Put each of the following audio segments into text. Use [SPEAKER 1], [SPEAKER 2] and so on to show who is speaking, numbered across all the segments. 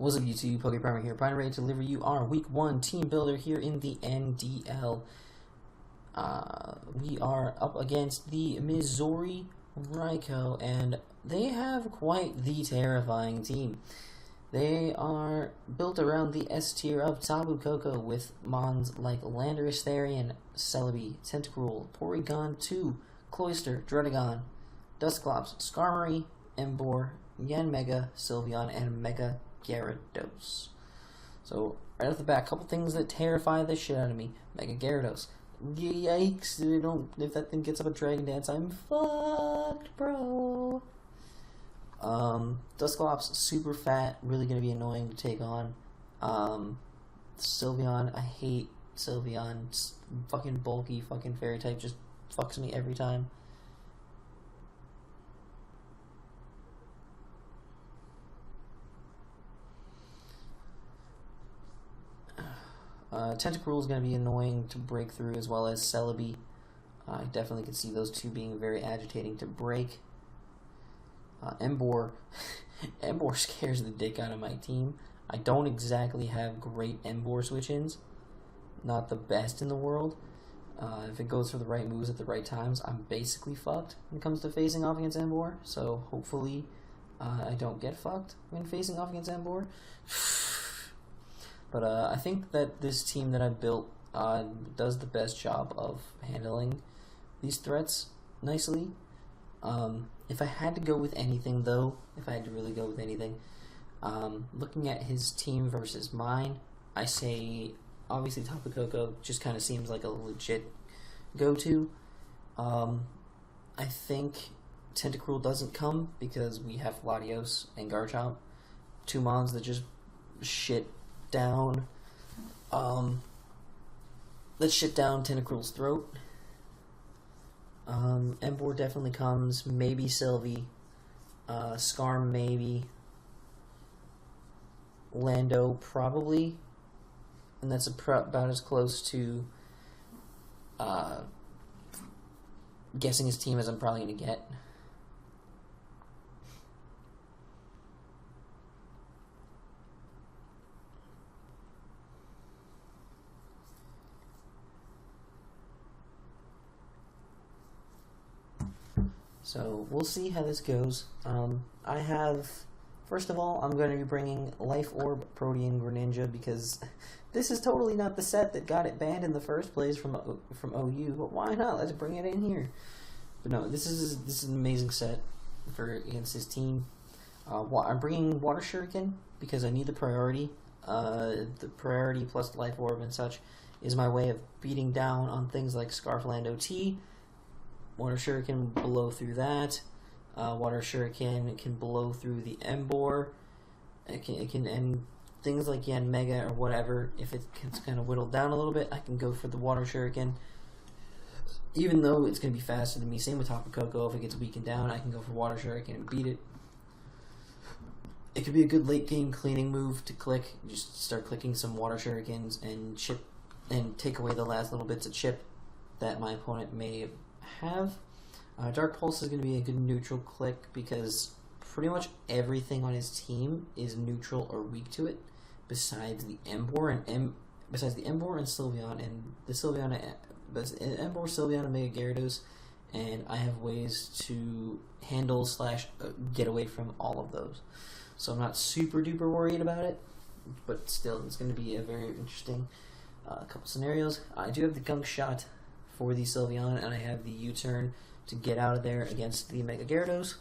[SPEAKER 1] What's up YouTube, PokePrimer here, ready to deliver you our Week 1 team builder here in the NDL. We are up against the Missouri Raikou, and they have quite the terrifying team. They are built around the S tier of Tapu Koko with mons like Landorus, Therian, Celebi, Tentacruel, Porygon 2, Cloyster, Dredagon, Dusclops, Skarmory, Emboar, Yanmega, Sylveon, and Mega Gyarados. So right off the bat, a couple things that terrify the shit out of me. Mega Gyarados. Yikes! If that thing gets up a Dragon Dance, I'm fucked, bro. Dusclops, super fat, really gonna be annoying to take on. Sylveon, I hate Sylveon. It's fucking bulky, fucking fairy type, just fucks me every time. Tentacruel is going to be annoying to break through, as well as Celebi. I definitely could see those two being very agitating to break. Emboar. Emboar scares the dick out of my team. I don't exactly have great Emboar switch-ins. Not the best in the world. If it goes for the right moves at the right times, I'm basically fucked when it comes to facing off against Emboar. So hopefully I don't get fucked when facing off against Emboar. But I think that this team that I built does the best job of handling these threats nicely. If I had to go with anything, though, if I had to really go with anything, looking at his team versus mine, I say obviously Tapu Koko just kind of seems like a legit go-to. I think Tentacruel doesn't come because we have Latios and Garchomp, two mons that just shit down let's shit down Tentacruel's throat. Emboar definitely comes, maybe Sylvie, Scar maybe, Lando probably, and that's about as close to guessing his team as I'm probably going to get. So we'll see how this goes. I have, first of all, I'm going to be bringing Life Orb, Protean, Greninja, because this is totally not the set that got it banned in the first place from OU. But why not? Let's bring it in here. But no, this is an amazing set for against his team. I'm bringing Water Shuriken because I need the priority. The priority plus Life Orb and such is my way of beating down on things like Scarfland OT. Water Shuriken blow through that. Water Shuriken can blow through the Emboar. It can and things like Yanmega or whatever. If it's kind of whittled down a little bit, I can go for the Water Shuriken. Even though it's going to be faster than me. Same with Tapu Koko. If it gets weakened down, I can go for Water Shuriken and beat it. It could be a good late game cleaning move to click. Just start clicking some Water Shurikens and chip and take away the last little bits of chip that my opponent may have. Dark Pulse is going to be a good neutral click because pretty much everything on his team is neutral or weak to it, besides the Emboar and Sylveon and the Sylveon, Emboar, Sylveon, and Mega Gyarados, and I have ways to handle / get away from all of those. So I'm not super duper worried about it, but still, it's going to be a very interesting couple scenarios. I do have the Gunk Shot for the Sylveon, and I have the U-turn to get out of there against the Mega Gyarados.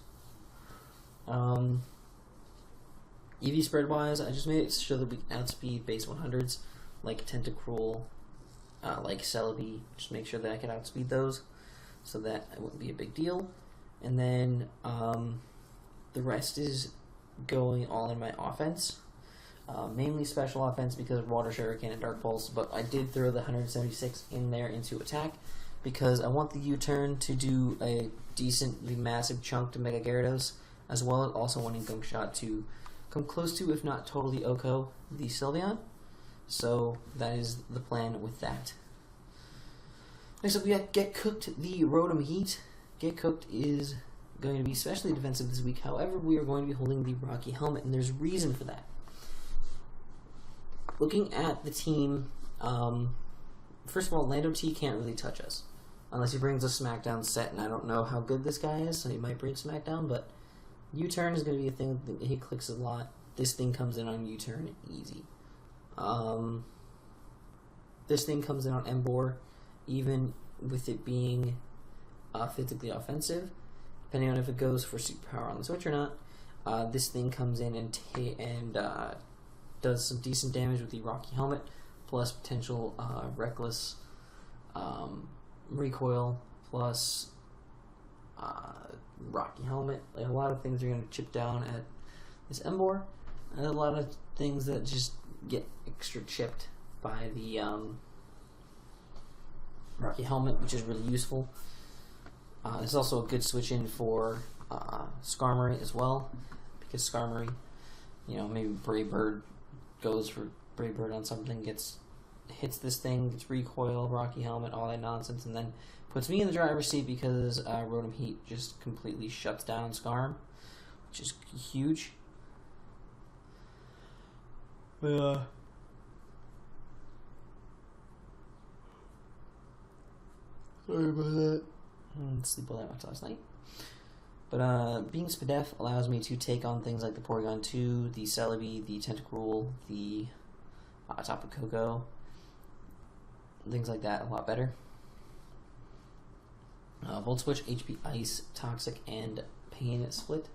[SPEAKER 1] EV spread wise, I just made sure that we outspeed base 100s like Tentacruel, like Celebi. Just make sure that I can outspeed those so that it wouldn't be a big deal. And then the rest is going all in my offense. Mainly special offense because of Water Shuriken and Dark Pulse, but I did throw the 176 in there into attack because I want the U-turn to do a decently massive chunk to Mega Gyarados, as well as also wanting Gunk Shot to come close to, if not totally OHKO, the Sylveon. So that is the plan with that. Next up we got Get Cooked, the Rotom Heat. Get Cooked is going to be especially defensive this week. However, we are going to be holding the Rocky Helmet, and there's reason for that. looking at the team, first of all, Lando T can't really touch us. Unless he brings a SmackDown set, and I don't know how good this guy is, so he might bring SmackDown, but U-turn is going to be a thing that he clicks a lot. This thing comes in on U-turn easy. This thing comes in on Embor, even with it being physically offensive, depending on if it goes for superpower on the switch or not. This thing comes in and does some decent damage with the Rocky Helmet, plus potential reckless recoil, plus Rocky Helmet. Like, a lot of things are going to chip down at this Embor, and a lot of things that just get extra chipped by the Rocky Helmet, which is really useful. There's also a good switch in for Skarmory as well, because Skarmory, maybe Brave Bird goes for Brave Bird on something, hits this thing, gets recoil, Rocky Helmet, all that nonsense, and then puts me in the driver's seat because Rotom Heat just completely shuts down Skarm, which is huge. Sorry about that. Sleep all that much last night. But being Spadef allows me to take on things like the Porygon 2, the Celebi, the Tentacruel, the Tapu Koko, things like that a lot better. Volt Switch, HP Ice, Toxic, and Pain Split.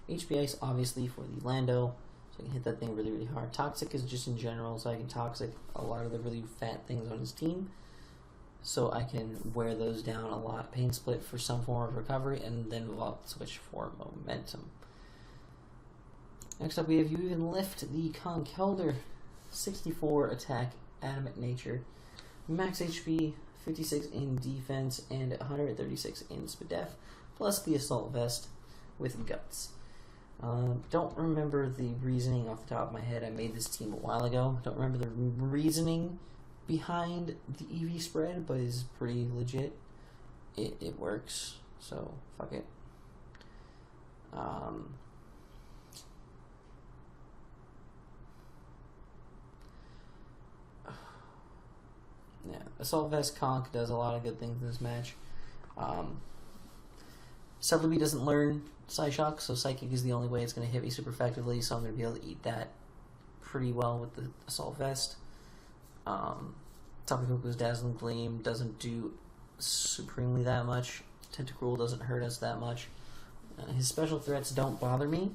[SPEAKER 1] HP Ice obviously for the Lando, so I can hit that thing really, really hard. Toxic is just in general, so I can Toxic a lot of the really fat things on his team, so I can wear those down a lot. Pain Split for some form of recovery, and then Volt Switch for momentum. Next up, we have You Even Lift, the Conkeldurr, 64 attack, Adamant Nature, max HP, 56 in defense, and 136 in Spadef, plus the Assault Vest with Guts. Don't remember the reasoning off the top of my head. I made this team a while ago. Don't remember the reasoning behind the EV spread, but it's pretty legit. It works, so fuck it. Yeah, Assault Vest Conk does a lot of good things in this match. Celebi doesn't learn Psyshock, so Psychic is the only way it's going to hit me super effectively, so I'm going to be able to eat that pretty well with the Assault Vest. Tapu Koko's Dazzling Gleam doesn't do supremely that much. Tentacruel doesn't hurt us that much. His special threats don't bother me,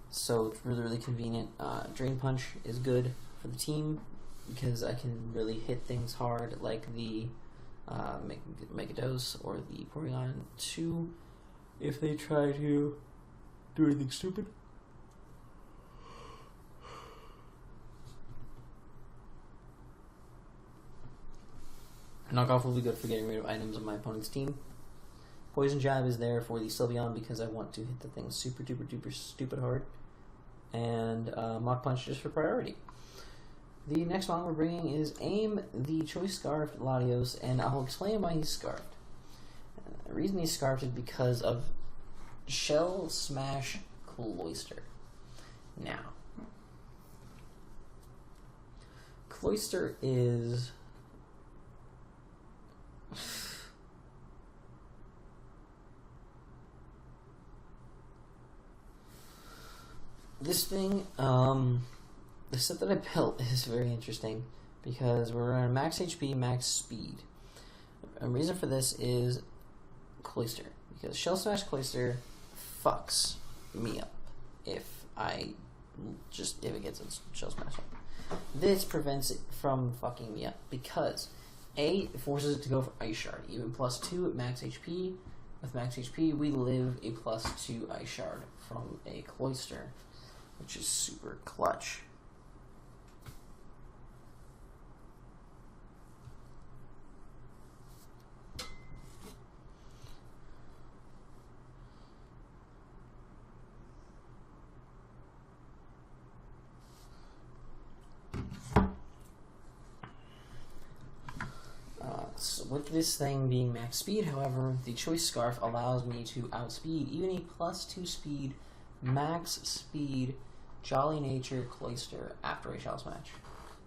[SPEAKER 1] so it's really, really convenient. Drain Punch is good for the team, because I can really hit things hard, like the Megados or the Porygon 2, if they try to do anything stupid. Knockoff will be good for getting rid of items on my opponent's team. Poison Jab is there for the Sylveon because I want to hit the thing super duper duper stupid hard. And Mach Punch just for priority. The next one we're bringing is Aim, the Choice Scarfed Latios, and I'll explain why he's scarfed. The reason he's scarfed is because of Shell Smash Cloyster. Now, Cloyster is... this thing, the set that I built is very interesting because we're on max HP, max speed. A reason for this is Cloyster, because Shell Smash Cloyster fucks me up if it gets its Shell Smash up. This prevents it from fucking me up because A, it forces it to go for Ice Shard, even +2 at max HP. With max HP, we live a +2 Ice Shard from a Cloyster, which is super clutch. So with this thing being max speed, however, the Choice Scarf allows me to outspeed even a +2 speed, max speed, Jolly Nature Cloyster after a Shell Smash.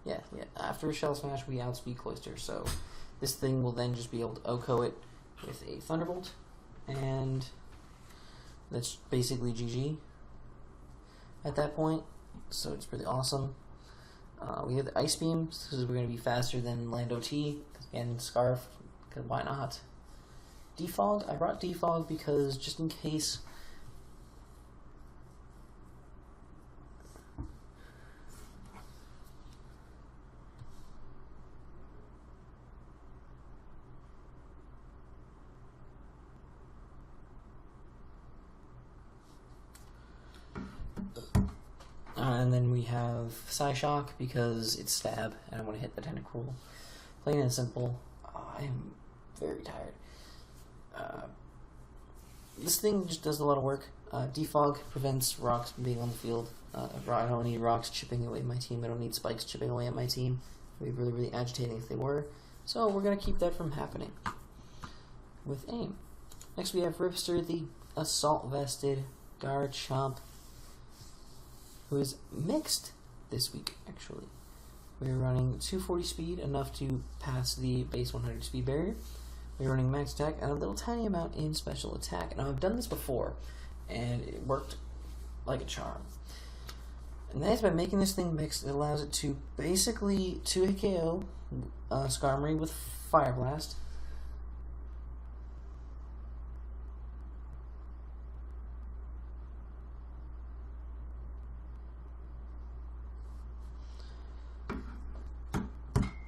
[SPEAKER 1] Yeah. After a Shell Smash, we outspeed Cloyster, so this thing will then just be able to OHKO it with a Thunderbolt, and that's basically GG at that point, so it's pretty awesome. We have the Ice Beam, so we're going to be faster than Lando T, and Scarf, because why not? Defog, I brought Defog because just in case. And then we have Psyshock because it's stab, and I want to hit the Tentacruel. Plain and simple. I am very tired. This thing just does a lot of work. Defog prevents rocks from being on the field. I don't need rocks chipping away at my team. I don't need spikes chipping away at my team. It would be really, really agitating if they were. So we're going to keep that from happening with aim. Next we have Ripster, the Assault Vested Garchomp, who is mixed this week, actually. We're running 240 speed, enough to pass the base 100 speed barrier. We're running max attack and a little tiny amount in special attack. Now, I've done this before, and it worked like a charm. And that's by making this thing mixed, it allows it to basically 2-hit KO Skarmory with Fire Blast.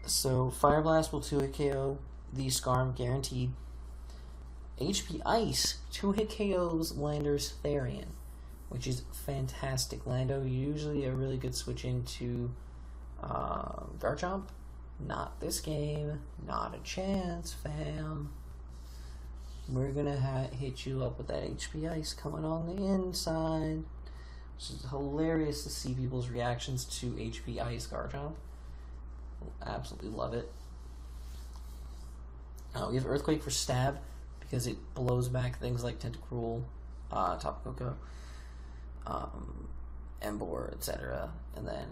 [SPEAKER 1] So Fire Blast will 2-hit KO the Skarm guaranteed. HP Ice 2-hit KOs Lander's Therian, which is fantastic. Lando usually a really good switch into Garchomp. Not this game. Not a chance, fam. We're gonna hit you up with that HP Ice coming on the inside. Which is hilarious to see people's reactions to HP Ice Garchomp. Absolutely love it. We have Earthquake for stab because it blows back things like Tentacruel, Tapu Koko, Emboar, etc. And then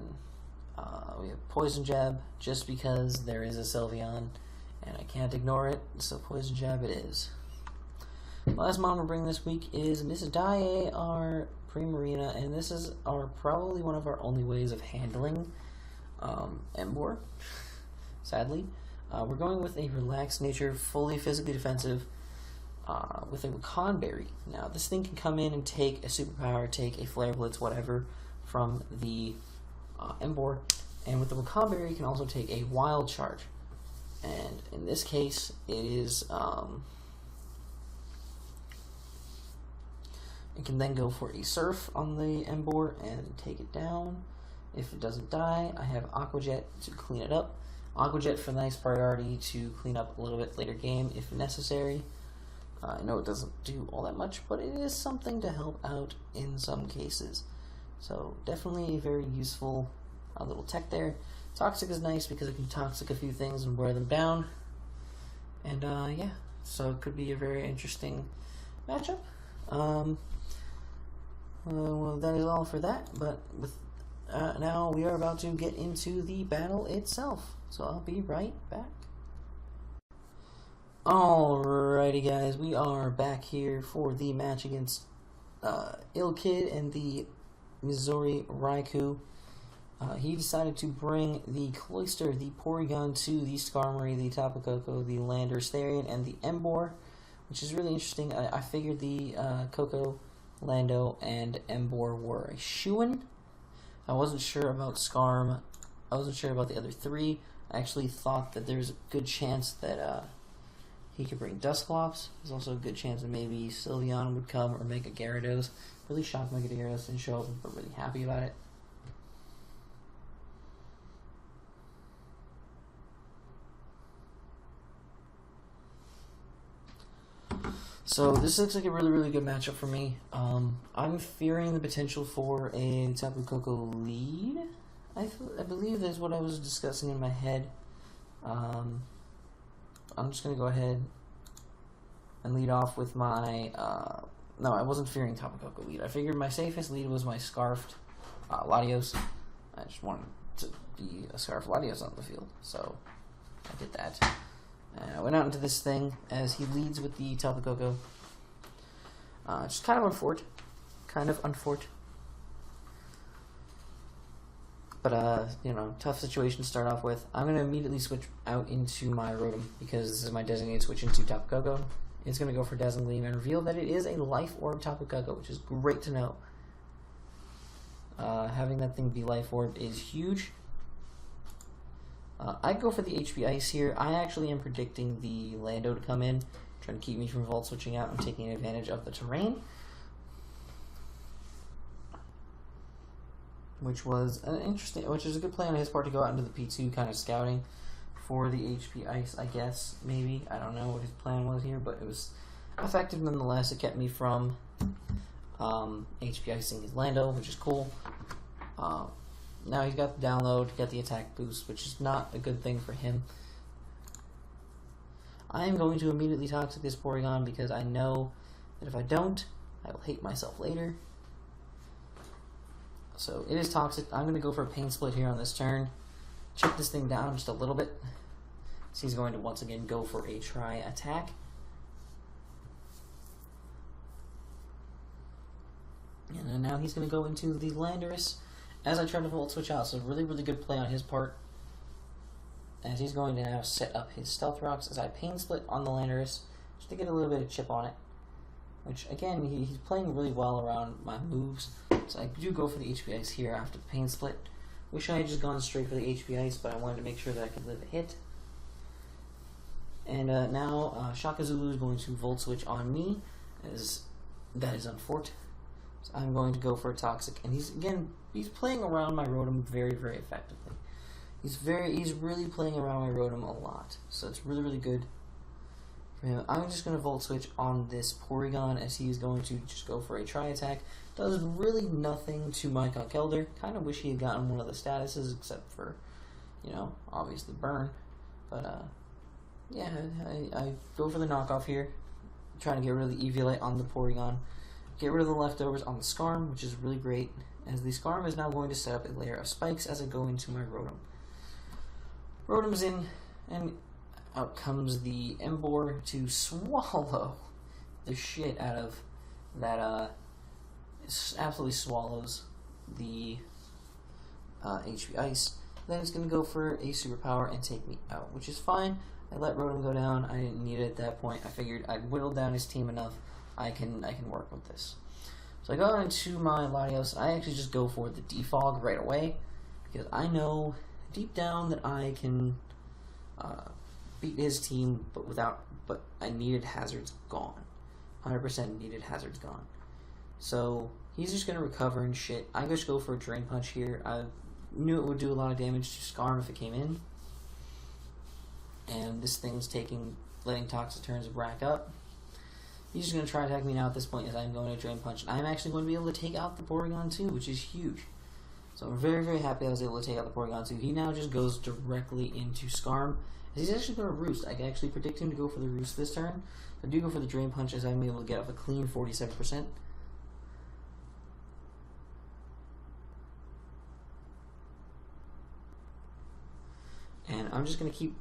[SPEAKER 1] we have Poison Jab just because there is a Sylveon and I can't ignore it, so Poison Jab it is. Last mon we're bringing this week is Miss Dai, our Primarina, and this is probably one of our only ways of handling Emboar, sadly. We're going with a relaxed nature, fully physically defensive, with a Conberry. Now, this thing can come in and take a superpower, take a Flare Blitz, whatever, from the Emboar, and with the Conberry, you can also take a Wild Charge. And in this case, it is it can then go for a Surf on the Emboar and take it down. If it doesn't die, I have Aqua Jet to clean it up. Aqua Jet for nice priority to clean up a little bit later game if necessary. I know it doesn't do all that much, but it is something to help out in some cases. So definitely a very useful little tech there. Toxic is nice because it can toxic a few things and wear them down. And yeah, so it could be a very interesting matchup. Well, that is all for that, but with now we are about to get into the battle itself, so I'll be right back. Alrighty guys, we are back here for the match against Ill Kid and the Missouri Raikou. He decided to bring the Cloyster, the Porygon 2, the Skarmory, the Tapu Koko, the Landorus Therian, and the Emboar, which is really interesting. I figured the Koko, Lando, and Emboar were a shoo-in. I wasn't sure about Skarm. I wasn't sure about the other three. I actually thought that there's a good chance that he could bring Dusclops. There's also a good chance that maybe Sylveon would come or Mega Gyarados. Really shocked Mega Gyarados didn't show up, but really happy about it. So this looks like a really, really good matchup for me. I'm fearing the potential for a Tapu Koko lead. I believe that's what I was discussing in my head. I'm just going to go ahead and lead off with my... no, I wasn't fearing Tapu Koko lead. I figured my safest lead was my Scarfed Latios. I just wanted to be a Scarf Latios on the field. So I did that. And I went out into this thing as he leads with the Tapu Koko. Just kind of unfort. But, you know, tough situation to start off with. I'm going to immediately switch out into my Rotom because this is my designated switch into Tapu Koko. It's going to go for Dazzling Gleam and reveal that it is a Life Orb Tapu Koko, which is great to know. Having that thing be Life Orb is huge. I'd go for the HP Ice here. I actually am predicting the Lando to come in, trying to keep me from Volt Switching out and taking advantage of the terrain. Which was which is a good play on his part to go out into the P2 kind of scouting for the HP Ice, I guess, maybe. I don't know what his plan was here, but it was effective nonetheless. It kept me from HP Icing his Lando, which is cool. Now he's got the download, got the attack boost, which is not a good thing for him. I am going to immediately Toxic this Porygon because I know that if I don't, I will hate myself later. So it is Toxic. I'm going to go for a Pain Split here on this turn. Chip this thing down just a little bit. So he's going to once again go for a Tri Attack. And then now he's going to go into the Landorus as I try to Volt Switch out. So really, really good play on his part. As he's going to now set up his Stealth Rocks as I Pain Split on the Landorus just to get a little bit of chip on it. Which, again, he's playing really well around my moves. So I do go for the HP Ice here after the Pain Split. Wish I had just gone straight for the HP Ice, but I wanted to make sure that I could live a hit. And now Shaka Zulu is going to Volt Switch on me, as that is unfort. So I'm going to go for a Toxic. And he's playing around my Rotom very, very effectively. He's really playing around my Rotom a lot. So it's really, really good. I'm just going to Volt Switch on this Porygon as he's going to just go for a Tri Attack. Does really nothing to my Conkeldurr. Kind of wish he had gotten one of the statuses except for, you know, obviously Burn. But, yeah, I go for the knockoff here. Trying to get rid of the Eviolite on the Porygon. Get rid of the leftovers on the Scarm, which is really great. As the Scarm is now going to set up a layer of spikes as I go into my Rotom. Rotom's in, and out comes the Emboar to swallow the shit out of that, absolutely swallows the HP Ice. Then it's going to go for a Superpower and take me out, which is fine. I let Rotom go down. I didn't need it at that point. I figured I'd whittled down his team enough. I can work with this. So I go into my Latios. I actually just go for the Defog right away because I know deep down that I can beat his team, but I needed Hazards gone. 100% needed Hazards gone. So he's just gonna recover and shit. I just go for a Drain Punch here. I knew it would do a lot of damage to Scarm if it came in. And this thing's letting Toxic turns rack up. He's just gonna try to attack me now at this point as I'm going to Drain Punch. And I'm actually going to be able to take out the Porygon too, which is huge. So I'm very, very happy I was able to take out the Porygon too. He now just goes directly into Scarm. He's actually going to Roost. I can actually predict him to go for the Roost this turn. I do go for the Drain Punch as I'm able to get off a clean 47%. And I'm just going to keep...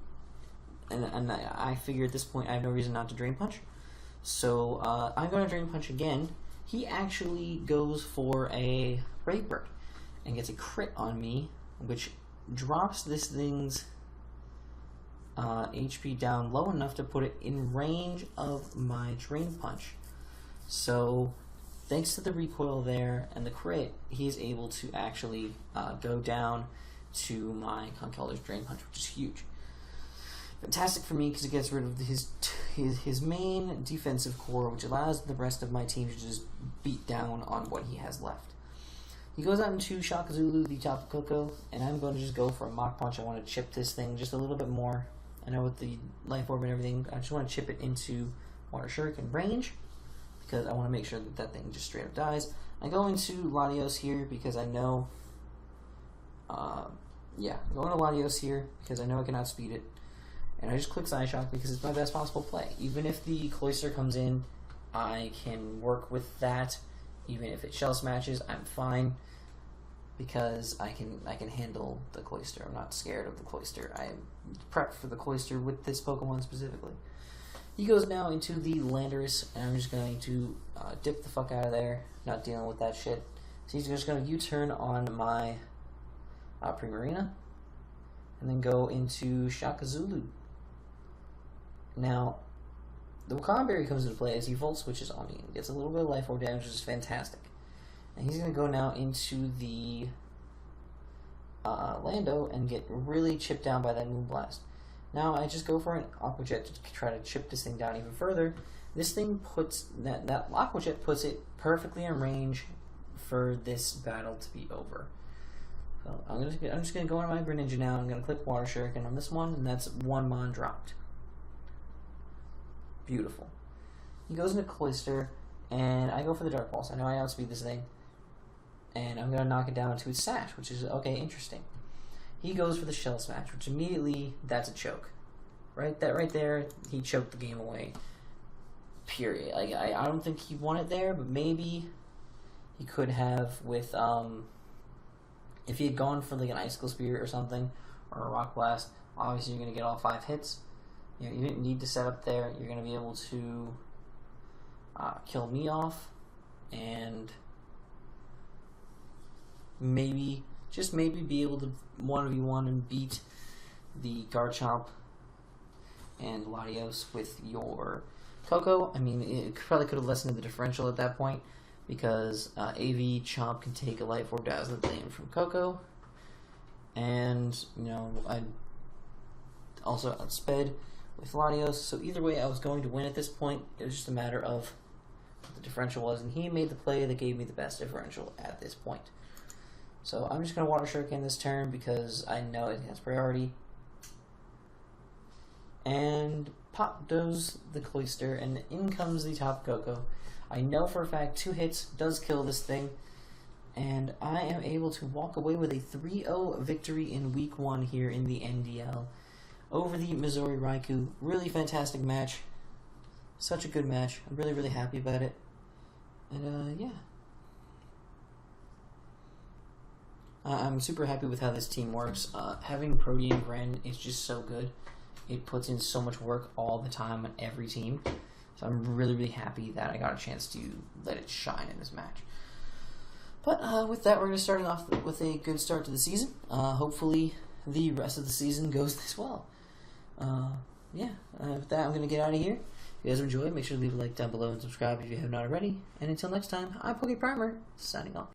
[SPEAKER 1] And I figure at this point I have no reason not to Drain Punch. So I'm going to Drain Punch again. He actually goes for a Brave Bird and gets a crit on me, which drops this thing's HP down low enough to put it in range of my Drain Punch. So thanks to the recoil there and the crit, he's able to actually go down to my Conkeldurr's Drain Punch, which is huge. Fantastic for me because it gets rid of his main defensive core, which allows the rest of my team to just beat down on what he has left. He goes out into Shaka Zulu, the Tapu Koko, and I'm going to just go for a Mach Punch. I want to chip this thing just a little bit more. I know with the Life Orb and everything, I just want to chip it into Water Shuriken range because I want to make sure that that thing just straight up dies. I go into Latios here because I know, I'm going to Latios here because I know I can outspeed it. And I just click Side Shock because it's my best possible play. Even if the Cloyster comes in, I can work with that. Even if it Shell Smashes, I'm fine. because I can handle the Cloyster. I'm not scared of the Cloyster. I am prepped for the Cloyster with this Pokemon specifically. He goes now into the Landorus, and I'm just going to dip the fuck out of there. Not dealing with that shit. So he's just going to U-turn on my Primarina, and then go into Shaka Zulu. Now, the Wakanda Berry comes into play as he Volt Switches on me and gets a little bit of Life Orb damage, which is fantastic. And he's going to go now into the Lando and get really chipped down by that Moonblast. Now I just go for an Aqua Jet to try to chip this thing down even further. This thing puts that Aqua Jet puts it perfectly in range for this battle to be over. So I'm just gonna go into my Greninja now. I'm gonna click Water Shuriken on this one, and that's one Mon dropped. Beautiful. He goes into Cloyster, and I go for the Dark Pulse. I know I outspeed this thing, and I'm gonna knock it down to its Sash, which is okay, interesting. He goes for the Shell Smash, which immediately, that's a choke. Right there, he choked the game away. Period. Like, I don't think he won it there, but maybe he could have with, if he had gone for like an Icicle Spear or something, or a Rock Blast, obviously you're going to get all 5 hits. You know, you didn't need to set up there. You're going to be able to kill me off, and maybe, just maybe be able to 1v1 and beat the Garchomp and Latios with your Coco. I mean, it probably could have lessened the differential at that point, because AV Chomp can take a Life Orb Dazzling Gleam from Coco, and, you know, I also outsped with Latios, so either way I was going to win at this point. It was just a matter of what the differential was, and he made the play that gave me the best differential at this point. So I'm just going to Water Shuriken this turn because I know it has priority. And pop goes the Cloyster, and in comes the Tapu Koko. I know for a fact 2 hits does kill this thing, and I am able to walk away with a 3-0 victory in Week 1 here in the NDL over the Missouri Raikou. Really fantastic match. Such a good match. I'm really, really happy about it. And, yeah. I'm super happy with how this team works. Having Protean Gren is just so good. It puts in so much work all the time on every team. So I'm really, really happy that I got a chance to let it shine in this match. But with that, we're going to start off with a good start to the season. Hopefully the rest of the season goes this well. Yeah, with that, I'm going to get out of here. If you guys enjoyed, make sure to leave a like down below and subscribe if you have not already. And until next time, I'm PokePrimer, signing off.